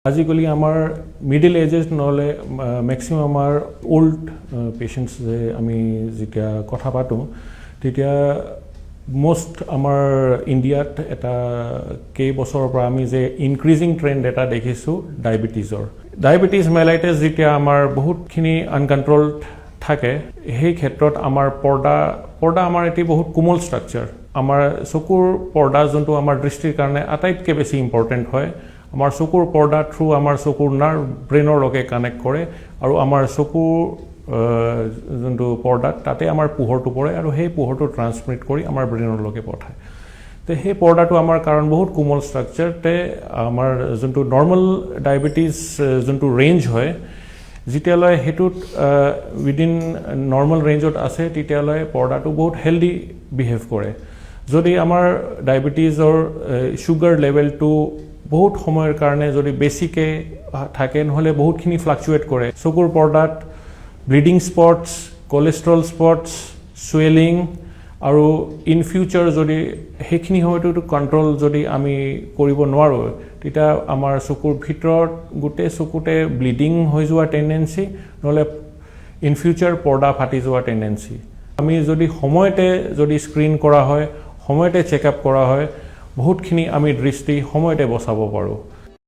আজিকালি আমাৰ middle ages নহ'লে মেক্সিমাম আমাৰ ওল্ড পেচেণ্টছ যে আমি যেতিয়া কথা পাতোঁ তেতিয়া most আমাৰ ইণ্ডিয়াত এটা কেইবছৰৰ পৰা আমি যে ইনক্ৰিজিং ট্ৰেণ্ড এটা দেখিছোঁ ডায়েবেটিছ মেলাইটিছ যেতিয়া আমাৰ বহুতখিনি আনকণ্ট্ৰলড থাকে সেই ক্ষেত্ৰত আমাৰ পৰ্দা আমাৰ এটি বহুত কোমল ষ্ট্ৰাকচাৰ আমাৰ চকুৰ পৰ্দা যোনটো আমাৰ দৃষ্টিৰ কাৰণে আটাইতকৈ বেছি ইম্পৰ্টেণ্ট হয় আমাৰ চকুৰ পৰ্দা থ্ৰু আমাৰ চকুৰ নাৰ্ভ ব্ৰেইনৰ লগে কানেক্ট কৰে আৰু আমাৰ চকুৰ যোনটো পৰ্দাত তাতে আমাৰ পোহৰটো পৰে আৰু সেই পোহৰটো ট্ৰান্সমিট কৰি আমাৰ ব্ৰেইনৰ লগে পঠায় তো সেই পৰ্দাটো আমাৰ কাৰণ বহুত কোমল ষ্ট্ৰাকচাৰ তে আমাৰ যোনটো নৰ্মেল ডায়েবেটিছ যোনটো ৰেঞ্জ হয় যেতিয়ালৈ সেইটোত উইদিন নৰ্মেল ৰেঞ্জত আছে তেতিয়ালৈ পৰ্দাটো বহুত হেল্ডি বিহেভ কৰে যদি আমাৰ ডায়েবেটিছৰ ছুগাৰ লেভেলটো বহুত সময়ৰ কাৰণে যদি বেছিকৈ থাকে নহ'লে বহুতখিনি ফ্লাকচুৱেট কৰে চকুৰ পৰ্দাত bleeding spots cholesterol spots swelling আৰু ইন ফিউচাৰ যদি সেইখিনি সময়তো কণ্ট্ৰল যদি আমি কৰিব নোৱাৰোঁ তেতিয়া আমাৰ চকুৰ ভিতৰত গোটেই চকুতে ব্লিডিং হৈ যোৱা টেণ্ডেঞ্চি নহ'লে ইন ফিউচাৰ পৰ্দা ফাটি যোৱা টেণ্ডেঞ্চি আমি যদি সময়তে যদি স্ক্ৰীন কৰা হয় সময়তে চেকআপ কৰা হয় বহুতখিনি আমি দৃষ্টি সময়তে বচাব পাৰোঁ